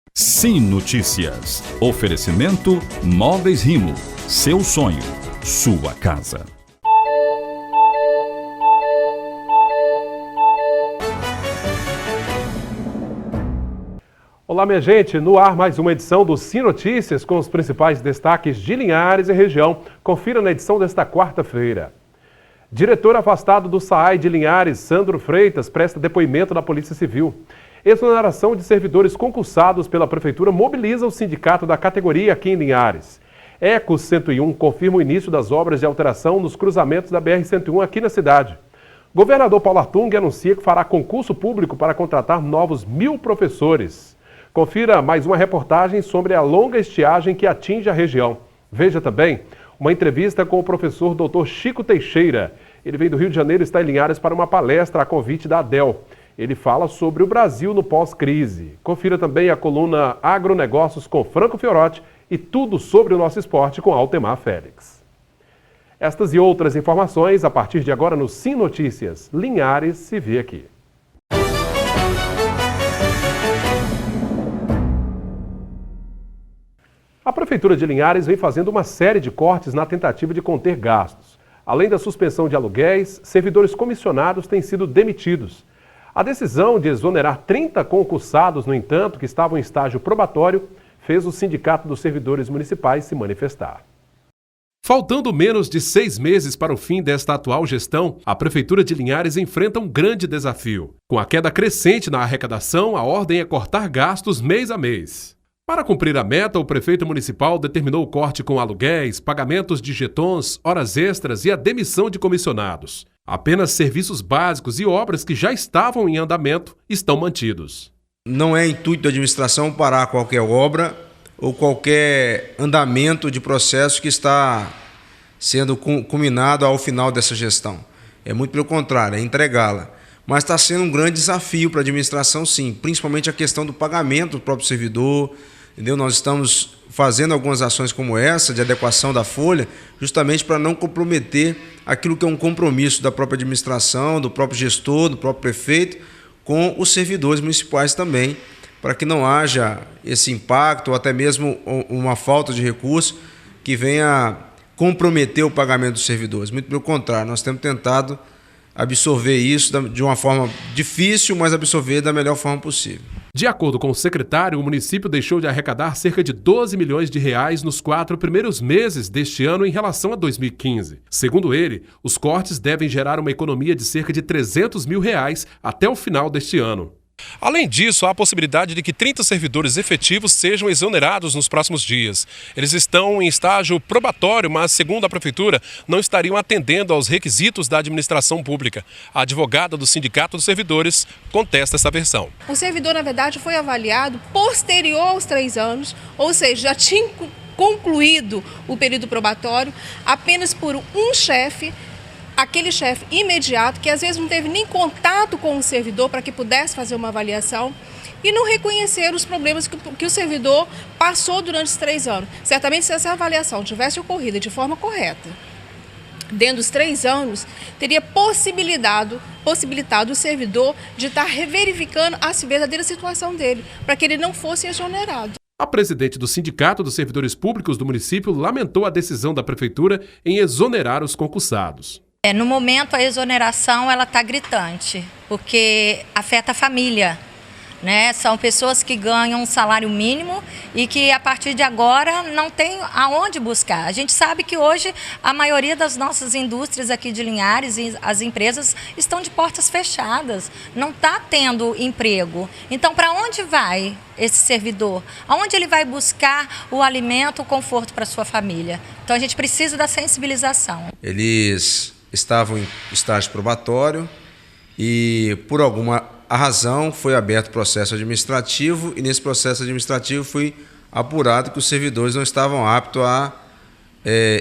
Sim Notícias. Oferecimento Móveis Rimo. Seu sonho, sua casa. Olá, minha gente. No ar mais uma edição do Sim Notícias com os principais destaques de Linhares e região. Confira na edição desta quarta-feira. Diretor afastado do SAAI de Linhares, Sandro Freitas, presta depoimento na Polícia Civil. Exoneração de servidores concursados pela Prefeitura mobiliza o sindicato da categoria aqui em Linhares. Eco 101 confirma o início das obras de alteração nos cruzamentos da BR-101 aqui na cidade. Governador Paulo Artung anuncia que fará concurso público para contratar novos 1.000 professores. Confira mais uma reportagem sobre a longa estiagem que atinge a região. Veja também uma entrevista com o professor Dr. Chico Teixeira. Ele veio do Rio de Janeiro e está em Linhares para uma palestra a convite da ADEL. Ele fala sobre o Brasil no pós-crise. Confira também a coluna Agronegócios com Franco Fiorotti e tudo sobre o nosso esporte com Altemar Félix. Estas e outras informações a partir de agora no Sim Notícias. Linhares se vê aqui. A Prefeitura de Linhares vem fazendo uma série de cortes na tentativa de conter gastos. Além da suspensão de aluguéis, servidores comissionados têm sido demitidos. A decisão de exonerar 30 concursados, no entanto, que estavam em estágio probatório, fez o Sindicato dos Servidores Municipais se manifestar. Faltando menos de 6 meses para o fim desta atual gestão, a Prefeitura de Linhares enfrenta um grande desafio. Com a queda crescente na arrecadação, a ordem é cortar gastos mês a mês. Para cumprir a meta, o prefeito municipal determinou o corte com aluguéis, pagamentos de jetons, horas extras e a demissão de comissionados. Apenas serviços básicos e obras que já estavam em andamento estão mantidos. Não é intuito da administração parar qualquer obra ou qualquer andamento de processo que está sendo culminado ao final dessa gestão. É muito pelo contrário, é entregá-la. Mas está sendo um grande desafio para a administração, sim, principalmente a questão do pagamento do próprio servidor. Entendeu? Nós estamos fazendo algumas ações como essa, de adequação da folha, justamente para não comprometer aquilo que é um compromisso da própria administração, do próprio gestor, do próprio prefeito, com os servidores municipais também, para que não haja esse impacto ou até mesmo uma falta de recurso que venha comprometer o pagamento dos servidores. Muito pelo contrário, nós temos tentado absorver isso de uma forma difícil, mas absorver da melhor forma possível. De acordo com o secretário, o município deixou de arrecadar cerca de 12 milhões de reais nos 4 primeiros meses deste ano em relação a 2015. Segundo ele, os cortes devem gerar uma economia de cerca de 300 mil reais até o final deste ano. Além disso, há a possibilidade de que 30 servidores efetivos sejam exonerados nos próximos dias. Eles estão em estágio probatório, mas, segundo a Prefeitura, não estariam atendendo aos requisitos da administração pública. A advogada do Sindicato dos Servidores contesta essa versão. O servidor, na verdade, foi avaliado posterior aos 3 anos, ou seja, já tinha concluído o período probatório apenas por um chefe, aquele chefe imediato, que às vezes não teve nem contato com o servidor para que pudesse fazer uma avaliação e não reconhecer os problemas que o servidor passou durante os 3 anos. Certamente, se essa avaliação tivesse ocorrido de forma correta, dentro dos 3 anos, teria possibilitado o servidor de estar reverificando a verdadeira situação dele, para que ele não fosse exonerado. A presidente do Sindicato dos Servidores Públicos do município lamentou a decisão da Prefeitura em exonerar os concursados. No momento, a exoneração está gritante, porque afeta a família, né? São pessoas que ganham um salário mínimo e que, a partir de agora, não tem aonde buscar. A gente sabe que hoje a maioria das nossas indústrias aqui de Linhares e as empresas estão de portas fechadas, não está tendo emprego. Então, para onde vai esse servidor? Aonde ele vai buscar o alimento, o conforto para a sua família? Então, a gente precisa da sensibilização. Eles estavam em estágio probatório e, por alguma razão, foi aberto processo administrativo e, nesse processo administrativo, foi apurado que os servidores não estavam aptos a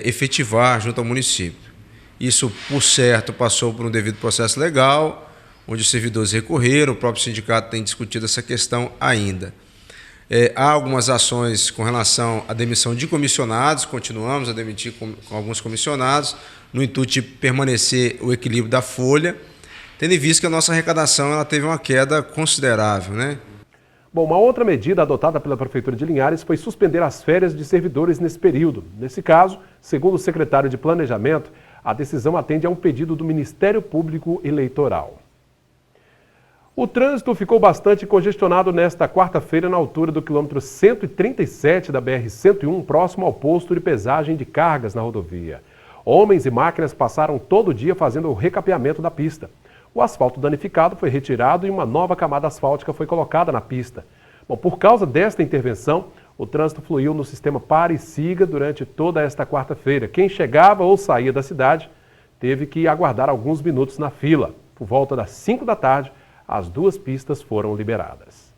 efetivar junto ao município. Isso, por certo, passou por um devido processo legal, onde os servidores recorreram, o próprio sindicato tem discutido essa questão ainda. Há algumas ações com relação à demissão de comissionados, continuamos a demitir com alguns comissionados, no intuito de permanecer o equilíbrio da folha, tendo em vista que a nossa arrecadação ela teve uma queda considerável, né? Bom, uma outra medida adotada pela Prefeitura de Linhares foi suspender as férias de servidores nesse período. Nesse caso, segundo o secretário de Planejamento, a decisão atende a um pedido do Ministério Público Eleitoral. O trânsito ficou bastante congestionado nesta quarta-feira na altura do quilômetro 137 da BR-101, próximo ao posto de pesagem de cargas na rodovia. Homens e máquinas passaram todo o dia fazendo o recapeamento da pista. O asfalto danificado foi retirado e uma nova camada asfáltica foi colocada na pista. Bom, por causa desta intervenção, o trânsito fluiu no sistema pare e siga durante toda esta quarta-feira. Quem chegava ou saía da cidade teve que aguardar alguns minutos na fila. Por volta das 5 da tarde, as duas pistas foram liberadas.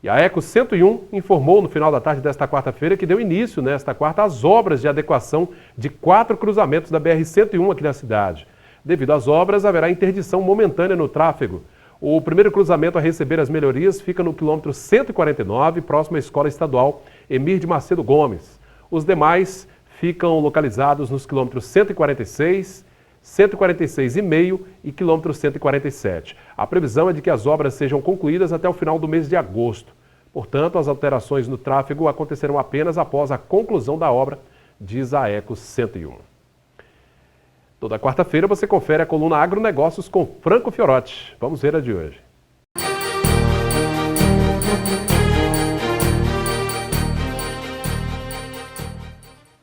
E a Eco 101 informou no final da tarde desta quarta-feira que deu início nesta quarta às obras de adequação de 4 cruzamentos da BR-101 aqui na cidade. Devido às obras, haverá interdição momentânea no tráfego. O primeiro cruzamento a receber as melhorias fica no quilômetro 149, próximo à Escola Estadual Emir de Macedo Gomes. Os demais ficam localizados nos quilômetros 146, 146,5 e quilômetro 147. A previsão é de que as obras sejam concluídas até o final do mês de agosto. Portanto, as alterações no tráfego acontecerão apenas após a conclusão da obra, diz a Eco 101. Toda quarta-feira você confere a coluna Agronegócios com Franco Fiorotti. Vamos ver a de hoje.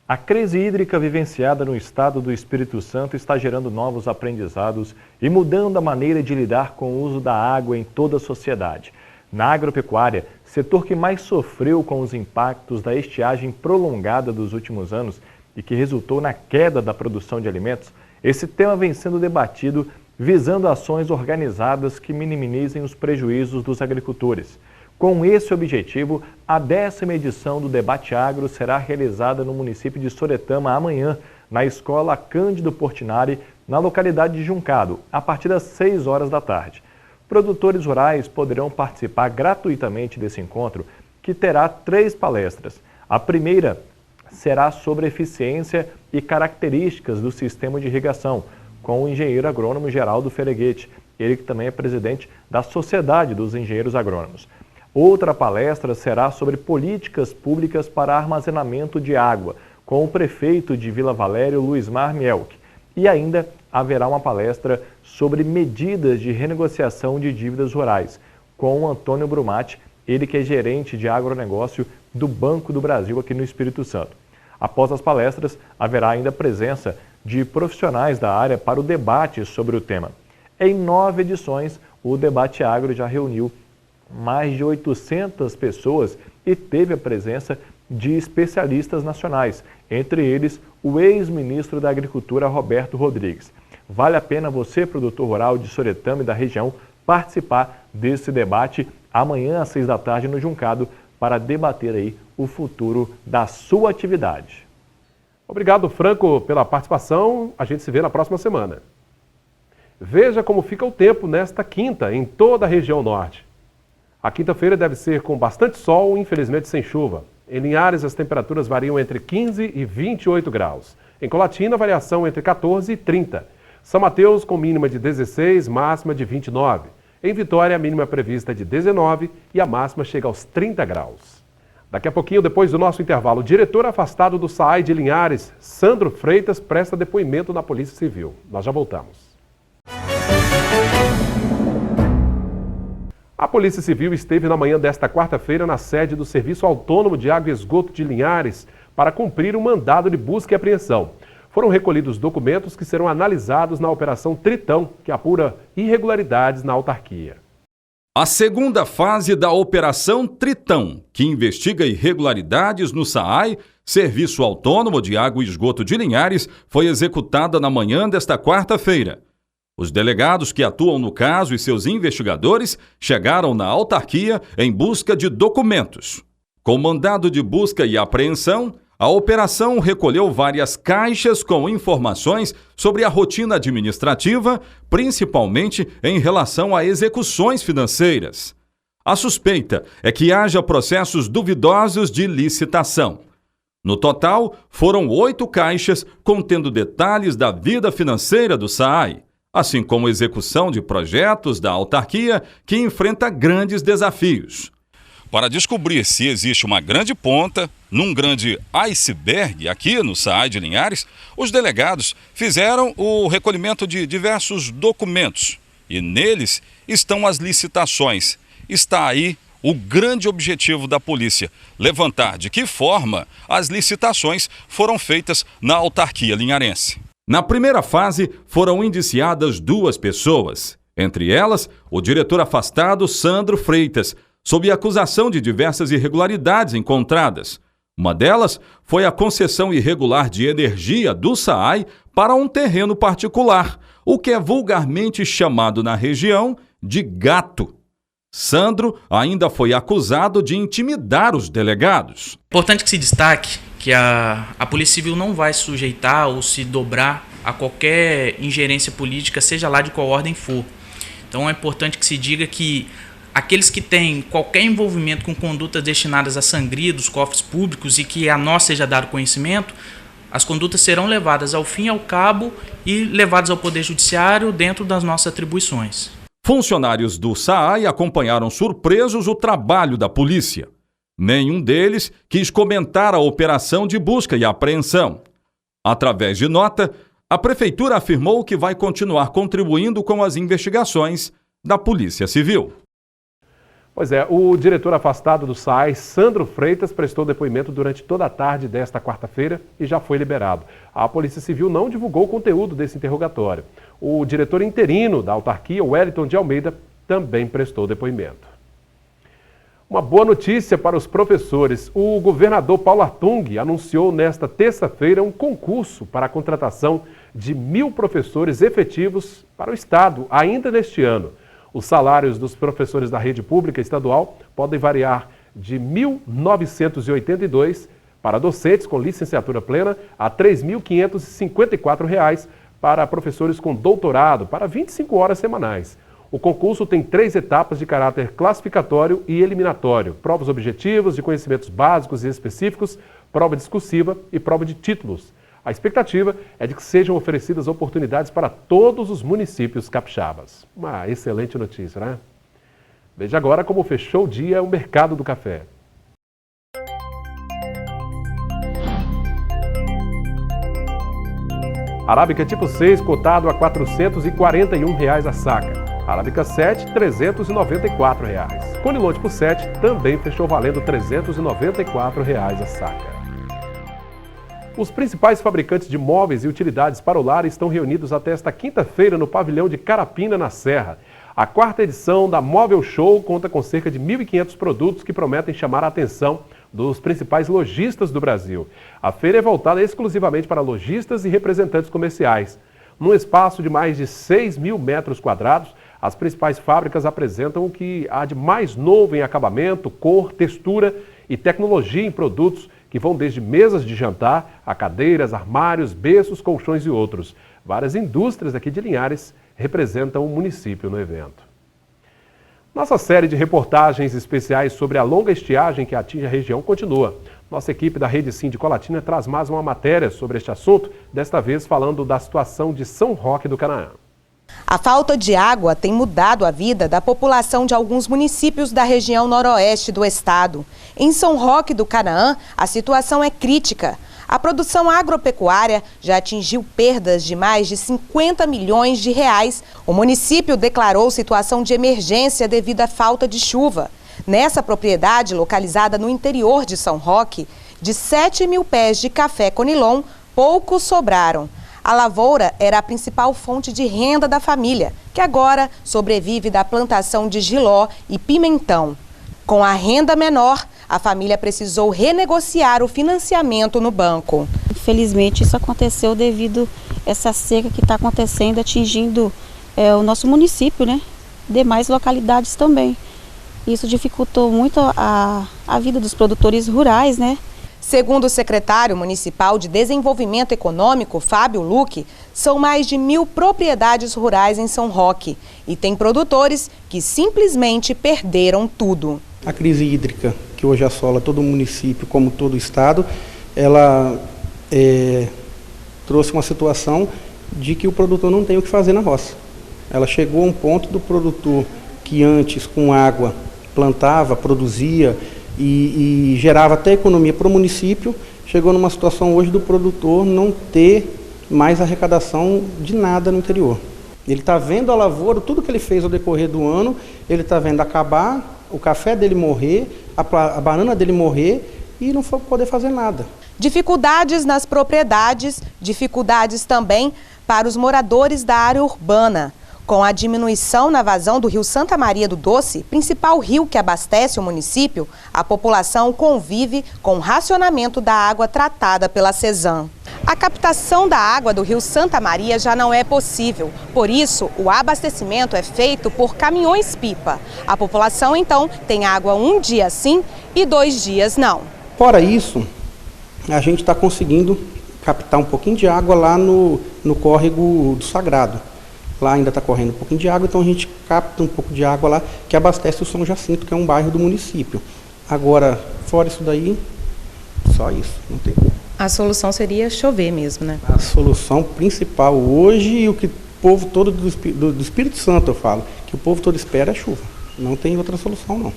A crise hídrica vivenciada no estado do Espírito Santo está gerando novos aprendizados e mudando a maneira de lidar com o uso da água em toda a sociedade. Na agropecuária, setor que mais sofreu com os impactos da estiagem prolongada dos últimos anos e que resultou na queda da produção de alimentos, esse tema vem sendo debatido visando ações organizadas que minimizem os prejuízos dos agricultores. Com esse objetivo, a 10ª edição do Debate Agro será realizada no município de Soretama amanhã, na Escola Cândido Portinari, na localidade de Juncado, a partir das 6 horas da tarde. Produtores rurais poderão participar gratuitamente desse encontro, que terá 3 palestras. A primeira será sobre eficiência e características do sistema de irrigação, com o engenheiro agrônomo Geraldo Fereguete, ele que também é presidente da Sociedade dos Engenheiros Agrônomos. Outra palestra será sobre políticas públicas para armazenamento de água, com o prefeito de Vila Valério, Luizmar Mielck. E ainda haverá uma palestra sobre medidas de renegociação de dívidas rurais, com o Antônio Brumati, ele que é gerente de agronegócio do Banco do Brasil aqui no Espírito Santo. Após as palestras, haverá ainda a presença de profissionais da área para o debate sobre o tema. Em 9 edições, o Debate Agro já reuniu mais de 800 pessoas e teve a presença de especialistas nacionais, entre eles o ex-ministro da Agricultura, Roberto Rodrigues. Vale a pena você, produtor rural de Soretama e da região, participar desse debate amanhã às 6 da tarde no Juncado, para debater aí o futuro da sua atividade. Obrigado, Franco, pela participação. A gente se vê na próxima semana. Veja como fica o tempo nesta quinta em toda a região norte. A quinta-feira deve ser com bastante sol, infelizmente sem chuva. Em Linhares, as temperaturas variam entre 15 e 28 graus. Em Colatina, variação entre 14 e 30. São Mateus, com mínima de 16, máxima de 29. Em Vitória, a mínima prevista é de 19 e a máxima chega aos 30 graus. Daqui a pouquinho, depois do nosso intervalo, o diretor afastado do SAAI de Linhares, Sandro Freitas, presta depoimento na Polícia Civil. Nós já voltamos. A Polícia Civil esteve na manhã desta quarta-feira na sede do Serviço Autônomo de Água e Esgoto de Linhares para cumprir um mandado de busca e apreensão. Foram recolhidos documentos que serão analisados na Operação Tritão, que apura irregularidades na autarquia. A segunda fase da Operação Tritão, que investiga irregularidades no SAAI, Serviço Autônomo de Água e Esgoto de Linhares, foi executada na manhã desta quarta-feira. Os delegados que atuam no caso e seus investigadores chegaram na autarquia em busca de documentos. Com mandado de busca e apreensão, a operação recolheu várias caixas com informações sobre a rotina administrativa, principalmente em relação a execuções financeiras. A suspeita é que haja processos duvidosos de licitação. No total, foram 8 caixas contendo detalhes da vida financeira do SAAI, assim como execução de projetos da autarquia que enfrenta grandes desafios. Para descobrir se existe uma grande ponta, num grande iceberg aqui no SAAI de Linhares, os delegados fizeram o recolhimento de diversos documentos e neles estão as licitações. Está aí o grande objetivo da polícia, levantar de que forma as licitações foram feitas na autarquia linharense. Na primeira fase, foram indiciadas 2 pessoas, entre elas o diretor afastado Sandro Freitas, sob acusação de diversas irregularidades encontradas. Uma delas foi a concessão irregular de energia do SAAI para um terreno particular, o que é vulgarmente chamado na região de gato. Sandro ainda foi acusado de intimidar os delegados. Importante que se destaque que a Polícia Civil não vai se sujeitar ou se dobrar a qualquer ingerência política, seja lá de qual ordem for. Então é importante que se diga que aqueles que têm qualquer envolvimento com condutas destinadas à sangria dos cofres públicos e que a nós seja dado conhecimento, as condutas serão levadas ao fim e ao cabo e levadas ao Poder Judiciário dentro das nossas atribuições. Funcionários do SAAI acompanharam surpresos o trabalho da polícia. Nenhum deles quis comentar a operação de busca e apreensão. Através de nota, a Prefeitura afirmou que vai continuar contribuindo com as investigações da Polícia Civil. Pois é, o diretor afastado do SAAI, Sandro Freitas, prestou depoimento durante toda a tarde desta quarta-feira e já foi liberado. A Polícia Civil não divulgou o conteúdo desse interrogatório. O diretor interino da autarquia, Wellington de Almeida, também prestou depoimento. Uma boa notícia para os professores. O governador Paulo Artung anunciou nesta terça-feira um concurso para a contratação de 1.000 professores efetivos para o Estado, ainda neste ano. Os salários dos professores da rede pública estadual podem variar de R$ 1.982 para docentes com licenciatura plena a R$ 3.554 para professores com doutorado, para 25 horas semanais. O concurso tem 3 etapas de caráter classificatório e eliminatório: provas objetivas de conhecimentos básicos e específicos, prova discursiva e prova de títulos. A expectativa é de que sejam oferecidas oportunidades para todos os municípios capixabas. Uma excelente notícia, né? Veja agora como fechou o dia o mercado do café. Arábica tipo 6, cotado a R$ 441 a saca. Arábica 7, R$ 394. Conilon tipo 7 também fechou valendo R$ 394 a saca. Os principais fabricantes de móveis e utilidades para o lar estão reunidos até esta quinta-feira no pavilhão de Carapina, na Serra. A 4ª edição da Móvel Show conta com cerca de 1.500 produtos que prometem chamar a atenção dos principais lojistas do Brasil. A feira é voltada exclusivamente para lojistas e representantes comerciais. Num espaço de mais de 6.000 metros quadrados, as principais fábricas apresentam o que há de mais novo em acabamento, cor, textura e tecnologia em produtos que vão desde mesas de jantar a cadeiras, armários, berços, colchões e outros. Várias indústrias aqui de Linhares representam o município no evento. Nossa série de reportagens especiais sobre a longa estiagem que atinge a região continua. Nossa equipe da Rede Sim de Colatina traz mais uma matéria sobre este assunto, desta vez falando da situação de São Roque do Canaã. A falta de água tem mudado a vida da população de alguns municípios da região noroeste do estado. Em São Roque do Canaã, a situação é crítica. A produção agropecuária já atingiu perdas de mais de 50 milhões de reais. O município declarou situação de emergência devido à falta de chuva. Nessa propriedade, localizada no interior de São Roque, de 7.000 pés de café Conilon, poucos sobraram. A lavoura era a principal fonte de renda da família, que agora sobrevive da plantação de jiló e pimentão. Com a renda menor, a família precisou renegociar o financiamento no banco. Infelizmente, isso aconteceu devido a essa seca que está acontecendo, atingindo o nosso município, né? Demais localidades também. Isso dificultou muito a vida dos produtores rurais, né? Segundo o secretário municipal de Desenvolvimento Econômico, Fábio Luque, são mais de 1.000 propriedades rurais em São Roque e tem produtores que simplesmente perderam tudo. A crise hídrica, que hoje assola todo o município, como todo o estado, ela trouxe uma situação de que o produtor não tem o que fazer na roça. Ela chegou a um ponto do produtor que antes, com água, plantava, produzia e gerava até economia para o município, chegou numa situação hoje do produtor não ter mais arrecadação de nada no interior. Ele está vendo a lavoura, tudo que ele fez ao decorrer do ano, ele está vendo acabar, o café dele morrer, a banana dele morrer e não poder fazer nada. Dificuldades nas propriedades, dificuldades também para os moradores da área urbana. Com a diminuição na vazão do rio Santa Maria do Doce, principal rio que abastece o município, a população convive com o racionamento da água tratada pela Cesan. A captação da água do rio Santa Maria já não é possível, por isso o abastecimento é feito por caminhões-pipa. A população então tem água um dia sim e 2 dias não. Fora isso, a gente está conseguindo captar um pouquinho de água lá no córrego do Sagrado. Lá ainda está correndo um pouquinho de água, então a gente capta um pouco de água lá que abastece o São Jacinto, que é um bairro do município. Agora, fora isso daí, só isso, não tem. A solução seria chover mesmo, né? A solução principal hoje, e o que o povo todo do Espírito Santo, eu falo, que o povo todo espera é chuva. Não tem outra solução, não.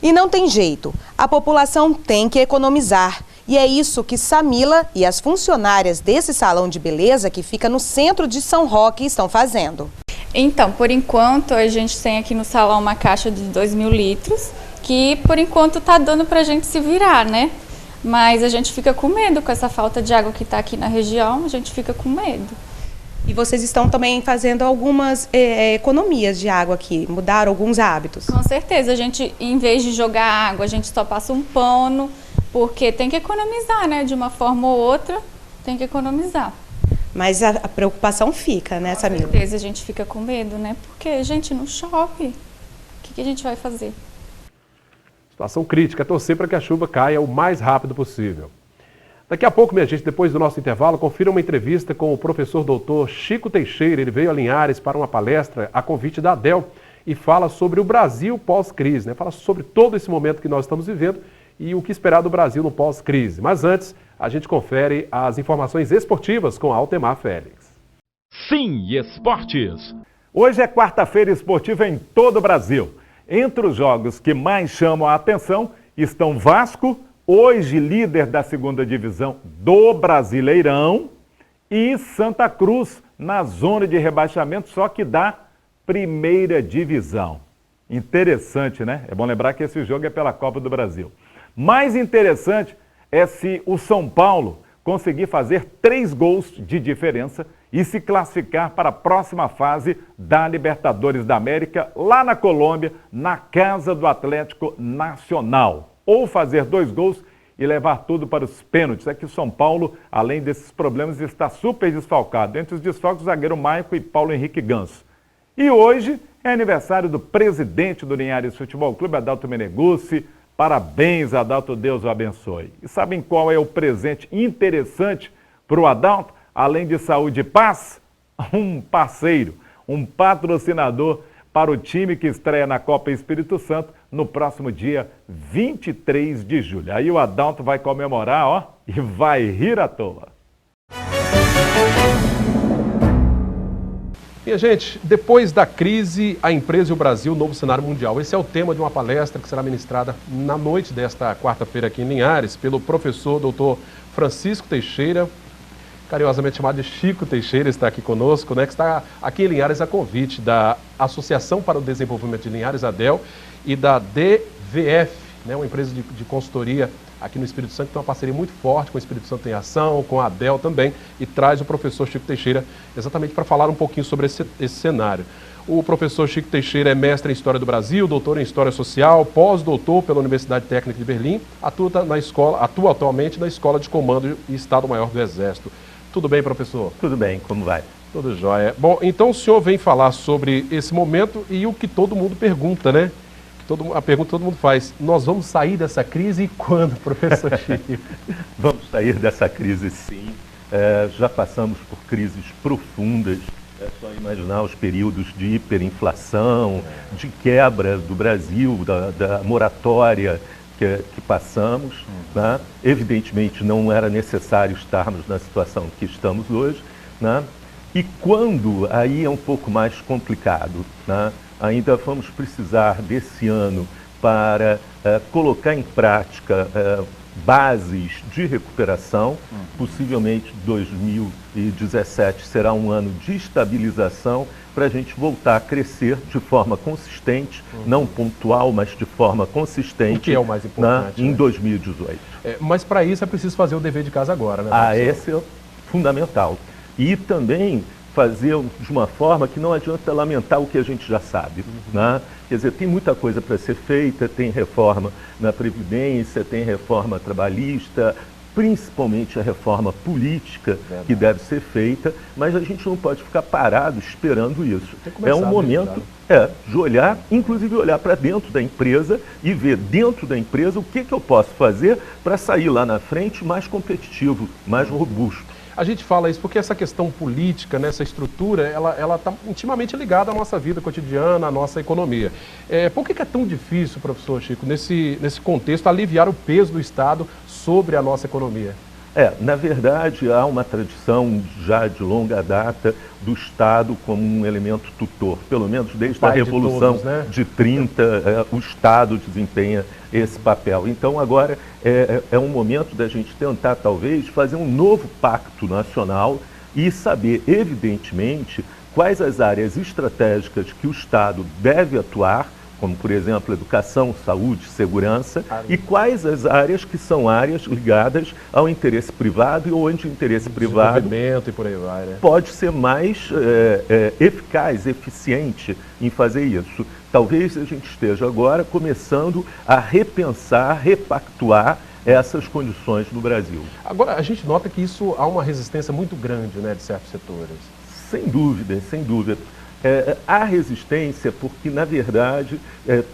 E não tem jeito, a população tem que economizar. E é isso que Samila e as funcionárias desse salão de beleza que fica no centro de São Roque estão fazendo. Então, por enquanto, a gente tem aqui no salão uma caixa de 2.000 litros, que por enquanto está dando para a gente se virar, né? Mas a gente fica com medo com essa falta de água que está aqui na região, a gente fica com medo. E vocês estão também fazendo algumas economias de água aqui, mudaram alguns hábitos? Com certeza, a gente, em vez de jogar água, a gente só passa um pano, porque tem que economizar, né? De uma forma ou outra, tem que economizar. Mas a preocupação fica, né, Samila? Com certeza, a gente fica com medo, né? Porque, gente, não chove. O que a gente vai fazer? Situação crítica, torcer para que a chuva caia o mais rápido possível. Daqui a pouco, minha gente, depois do nosso intervalo, confira uma entrevista com o professor doutor Chico Teixeira. Ele veio a Linhares para uma palestra a convite da ADEL e fala sobre o Brasil pós-crise, né? Fala sobre todo esse momento que nós estamos vivendo e o que esperar do Brasil no pós-crise. Mas antes, a gente confere as informações esportivas com Altemar Félix. Sim, esportes. Hoje é quarta-feira esportiva em todo o Brasil. Entre os jogos que mais chamam a atenção estão Vasco, hoje líder da segunda divisão do Brasileirão, e Santa Cruz, na zona de rebaixamento, só que da primeira divisão. Interessante, né? É bom lembrar que esse jogo é pela Copa do Brasil. Mais interessante é se o São Paulo conseguir fazer 3 gols de diferença e se classificar para a próxima fase da Libertadores da América, lá na Colômbia, na casa do Atlético Nacional. Ou fazer 2 gols e levar tudo para os pênaltis. É que o São Paulo, além desses problemas, está super desfalcado. Entre os desfalques, o zagueiro Maico e Paulo Henrique Ganso. E hoje é aniversário do presidente do Linhares Futebol Clube, Adalto Meneguzzi. Parabéns, Adalto, Deus o abençoe. E sabem qual é o presente interessante para o Adalto? Além de saúde e paz, um parceiro, um patrocinador para o time que estreia na Copa Espírito Santo no próximo dia 23 de julho. Aí o Adalto vai comemorar, ó, e vai rir à toa. Minha gente, depois da crise, a empresa e o Brasil, novo cenário mundial. Esse é o tema de uma palestra que será ministrada na noite desta quarta-feira aqui em Linhares, pelo professor doutor Francisco Teixeira, carinhosamente chamado de Chico Teixeira, está aqui conosco, né, que está aqui em Linhares a convite da Associação para o Desenvolvimento de Linhares, ADEL, e da DVF, né, uma empresa de consultoria aqui no Espírito Santo, que tem uma parceria muito forte com o Espírito Santo em Ação, com a ADEL também, e traz o professor Chico Teixeira exatamente para falar um pouquinho sobre esse cenário. O professor Chico Teixeira é mestre em História do Brasil, doutor em História Social, pós-doutor pela Universidade Técnica de Berlim, atua atualmente na Escola de Comando e Estado-Maior do Exército. Tudo bem, professor? Tudo bem, como vai? Tudo jóia. Bom, então o senhor vem falar sobre esse momento e o que todo mundo pergunta, né? A pergunta que todo mundo faz: nós vamos sair dessa crise e quando, professor Chico? Vamos sair dessa crise, sim. Já passamos por crises profundas. É só imaginar os períodos de hiperinflação, de quebra do Brasil, da moratória que passamos. Né? Evidentemente, não era necessário estarmos na situação que estamos hoje. Né? E quando, aí é um pouco mais complicado, né? Ainda vamos precisar desse ano para colocar em prática bases de recuperação. Possivelmente 2017 será um ano de estabilização para a gente voltar a crescer de forma consistente, não pontual, mas de forma consistente. O que é o mais importante, em 2018. Mas para isso é preciso fazer o dever de casa agora, né, professor? Esse é fundamental. E também fazer de uma forma que não adianta lamentar o que a gente já sabe. Né? Quer dizer, tem muita coisa para ser feita, tem reforma na Previdência, tem reforma trabalhista, principalmente a reforma política que deve ser feita, mas a gente não pode ficar parado esperando isso. É um momento de olhar, inclusive olhar para dentro da empresa e ver dentro da empresa o que eu posso fazer para sair lá na frente mais competitivo, mais robusto. A gente fala isso porque essa questão política, né, essa estrutura, ela está intimamente ligada à nossa vida cotidiana, à nossa economia. Por que é tão difícil, professor Chico, nesse contexto, aliviar o peso do Estado sobre a nossa economia? Na verdade, há uma tradição já de longa data do Estado como um elemento tutor. Pelo menos desde a Revolução de 30, o Estado desempenha esse papel. Então, agora é um momento da gente tentar, talvez, fazer um novo pacto nacional e saber, evidentemente, quais as áreas estratégicas que o Estado deve atuar, como, por exemplo, educação, saúde, segurança, e quais as áreas que são áreas ligadas ao interesse privado e onde o interesse privado e por aí vai, né? Pode ser mais eficaz, eficiente em fazer isso. Talvez a gente esteja agora começando a repensar, repactuar essas condições no Brasil. Agora, a gente nota que isso há uma resistência muito grande, né, de certos setores. Sem dúvida, sem dúvida. Há resistência porque, na verdade,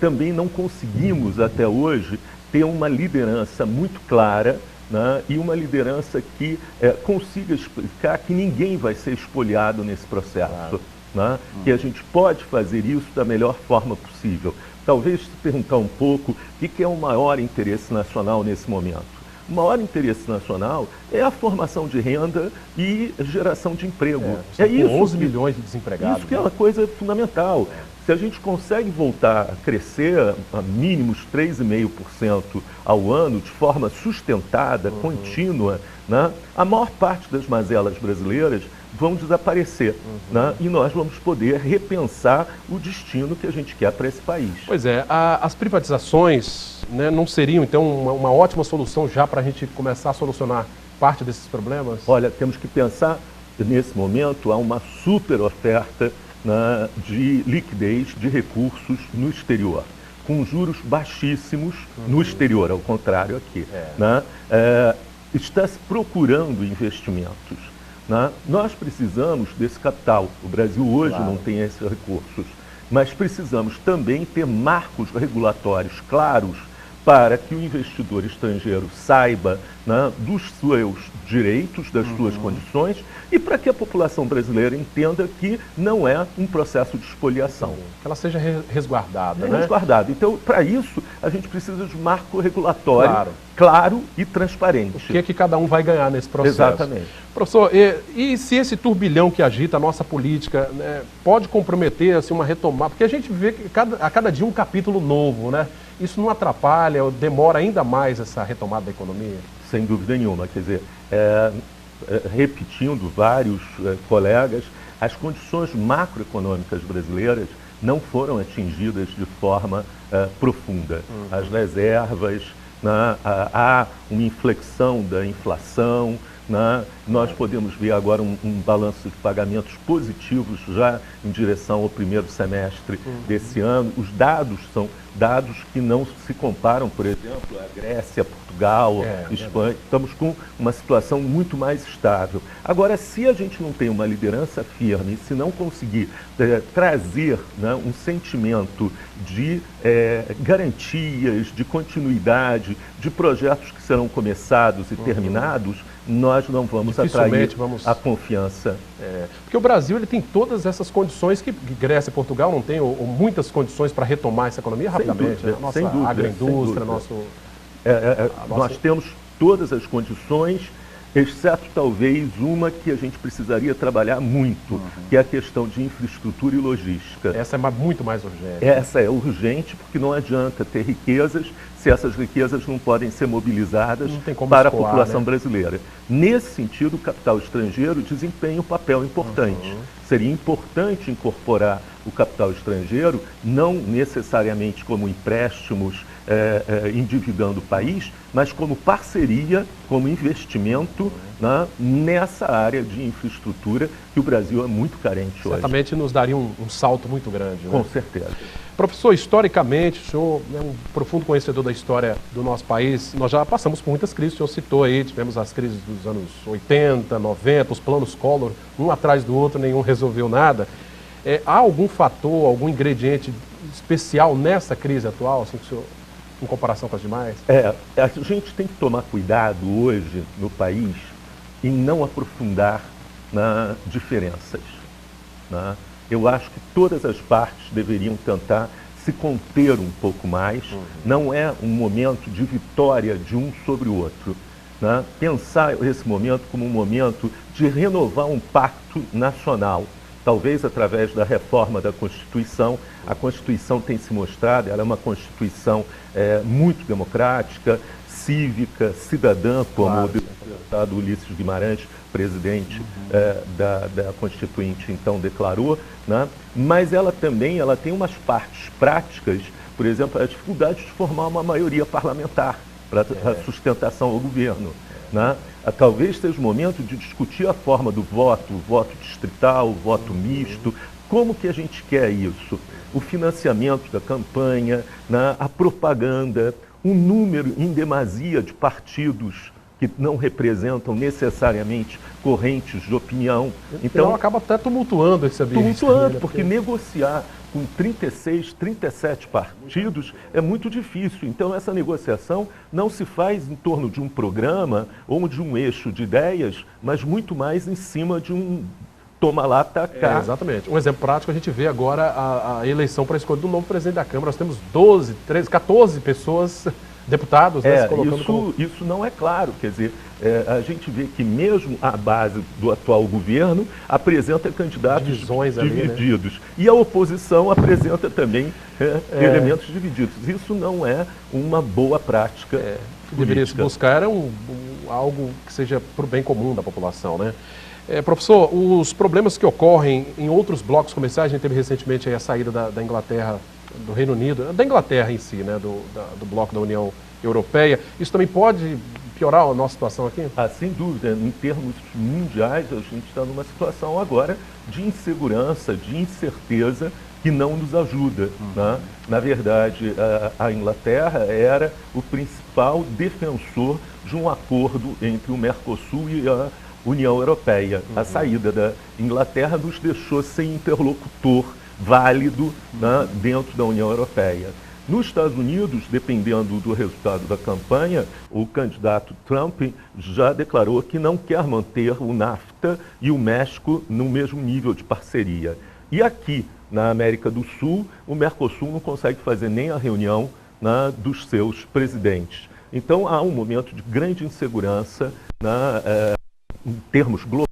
também não conseguimos até hoje ter uma liderança muito clara, né, e uma liderança que consiga explicar que ninguém vai ser espoliado nesse processo. Né, que a gente pode fazer isso da melhor forma possível. Talvez se perguntar um pouco o que é o maior interesse nacional nesse momento. O maior interesse nacional é a formação de renda e geração de emprego. Isso 11 milhões de desempregados. Isso que é uma coisa fundamental. Se a gente consegue voltar a crescer a mínimos 3,5% ao ano de forma sustentada, contínua, né, a maior parte das mazelas brasileiras vão desaparecer, né, e nós vamos poder repensar o destino que a gente quer para esse país. Pois é, as privatizações, né, não seriam então uma ótima solução já para a gente começar a solucionar parte desses problemas? Olha, temos que pensar, nesse momento, há uma super oferta, né, de liquidez de recursos no exterior, com juros baixíssimos no exterior, ao contrário aqui. Né? Está se procurando investimentos. Né? Nós precisamos desse capital. O Brasil hoje não tem esses recursos, mas precisamos também ter marcos regulatórios claros para que o investidor estrangeiro saiba, né, dos seus direitos, das suas condições, e para que a população brasileira entenda que não é um processo de expoliação. Que ela seja resguardada, né? Resguardada. Então, para isso, a gente precisa de um marco regulatório claro e transparente. O que é que cada um vai ganhar nesse processo? Exatamente. Professor, e se esse turbilhão que agita a nossa política, né, pode comprometer assim, uma retomada? Porque a gente vê que a cada dia um capítulo novo, né? Isso não atrapalha ou demora ainda mais essa retomada da economia? Sem dúvida nenhuma. Quer dizer, repetindo vários colegas, as condições macroeconômicas brasileiras não foram atingidas de forma profunda. As reservas, né, há uma inflexão da inflação, né, nós podemos ver agora um balanço de pagamentos positivos já em direção ao primeiro semestre desse ano. Os dados são dados que não se comparam, por exemplo, a Grécia, Portugal, Espanha. Estamos com uma situação muito mais estável. Agora, se a gente não tem uma liderança firme, se não conseguir trazer, né, um sentimento de garantias, de continuidade, de projetos que serão começados e terminados, nós não vamos atrair a confiança. Porque o Brasil ele tem todas essas condições que Grécia e Portugal não têm, ou muitas condições para retomar essa economia rapidamente. Né? Nossa agroindústria, nós temos todas as condições, exceto talvez uma que a gente precisaria trabalhar muito, que é a questão de infraestrutura e logística. Essa é muito mais urgente. Essa é urgente porque não adianta ter riquezas se essas riquezas não podem ser mobilizadas para a população brasileira. Nesse sentido, o capital estrangeiro desempenha um papel importante. Seria importante incorporar o capital estrangeiro, não necessariamente como empréstimos, endividando o país, mas como parceria, como investimento nessa área de infraestrutura que o Brasil é muito carente hoje. Certamente nos daria um salto muito grande. Com certeza. Professor, historicamente, o senhor é um profundo conhecedor da história do nosso país. Nós já passamos por muitas crises, o senhor citou aí, tivemos as crises dos anos 80, 90, os planos Collor, um atrás do outro, nenhum resolveu nada. Há algum fator, algum ingrediente especial nessa crise atual, assim, que o senhor, em comparação com as demais? A gente tem que tomar cuidado hoje no país em não aprofundar nas diferenças. Eu acho que todas as partes deveriam tentar se conter um pouco mais. Não é um momento de vitória de um sobre o outro. Pensar esse momento como um momento de renovar um pacto nacional, talvez através da reforma da Constituição. A Constituição tem se mostrado, ela é uma Constituição muito democrática, cívica, cidadã, como o deputado Ulisses Guimarães, presidente da Constituinte, então declarou, mas ela também tem umas partes práticas, por exemplo, a dificuldade de formar uma maioria parlamentar para a sustentação ao governo. Talvez seja o momento de discutir a forma do voto, o voto distrital, o voto misto, como que a gente quer isso? O financiamento da campanha, a propaganda, um número em demasia de partidos que não representam necessariamente correntes de opinião. Então acaba até tumultuando esse ambiente. Tumultuando, porque negociar com 36, 37 partidos é muito difícil. Então essa negociação não se faz em torno de um programa ou de um eixo de ideias, mas muito mais em cima de um toma lá, tacar. Exatamente. Um exemplo prático, a gente vê agora a eleição para a escolha do novo presidente da Câmara. Nós temos 12, 13, 14 pessoas, deputados, se colocando isso não é claro. Quer dizer, a gente vê que mesmo a base do atual governo apresenta candidatos divididos. E a oposição apresenta também elementos divididos. Isso não é uma boa prática. O que deveria se buscar era algo que seja para o bem comum da população, né? Professor, os problemas que ocorrem em outros blocos comerciais, a gente teve recentemente a saída da Inglaterra, do Reino Unido, da Inglaterra em si, né, do bloco da União Europeia, isso também pode piorar a nossa situação aqui? Sem dúvida. Em termos mundiais, a gente está numa situação agora de insegurança, de incerteza, que não nos ajuda. Na verdade, a Inglaterra era o principal defensor de um acordo entre o Mercosul e a União Europeia. A saída da Inglaterra nos deixou sem interlocutor válido dentro da União Europeia. Nos Estados Unidos, dependendo do resultado da campanha, o candidato Trump já declarou que não quer manter o NAFTA e o México no mesmo nível de parceria. E aqui, na América do Sul, o Mercosul não consegue fazer nem a reunião dos seus presidentes. Então, há um momento de grande insegurança em termos globais.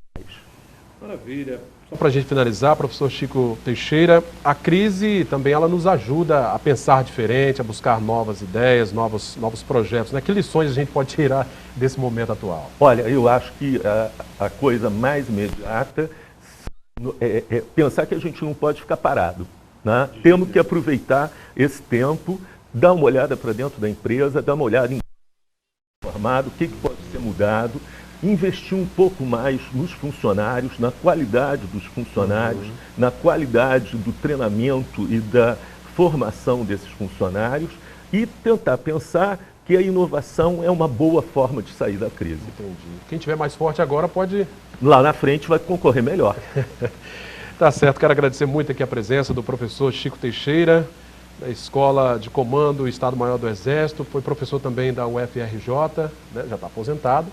Maravilha. Só para a gente finalizar, professor Chico Teixeira, a crise também ela nos ajuda a pensar diferente, a buscar novas ideias, novos projetos. Que lições a gente pode tirar desse momento atual? Olha, eu acho que a coisa mais imediata é pensar que a gente não pode ficar parado. Temos que aproveitar esse tempo, dar uma olhada para dentro da empresa, dar uma olhada em formado, o que pode ser mudado, investir um pouco mais nos funcionários, na qualidade dos funcionários, na qualidade do treinamento e da formação desses funcionários e tentar pensar que a inovação é uma boa forma de sair da crise. Entendi. Quem tiver mais forte agora pode... Lá na frente vai concorrer melhor. Tá certo, quero agradecer muito aqui a presença do professor Chico Teixeira, da Escola de Comando Estado-Maior do Exército, foi professor também da UFRJ, já está aposentado,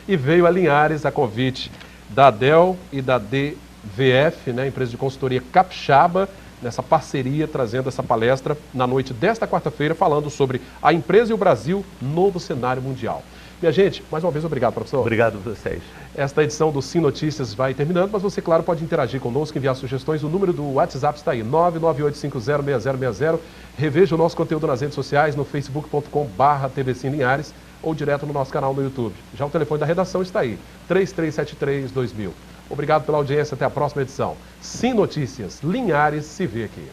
e veio a Linhares a convite da ADEL e da DVF, empresa de consultoria capixaba, nessa parceria, trazendo essa palestra na noite desta quarta-feira, falando sobre a empresa e o Brasil, novo cenário mundial. Minha gente, mais uma vez, obrigado, professor. Obrigado a vocês. Esta edição do Sim Notícias vai terminando, mas você, claro, pode interagir conosco, enviar sugestões. O número do WhatsApp está aí, 998506060. Reveja o nosso conteúdo nas redes sociais, no facebook.com/TV Sim Linhares ou direto no nosso canal no YouTube. Já o telefone da redação está aí, 3373-2000. Obrigado pela audiência, até a próxima edição. Sim Notícias, Linhares se vê aqui.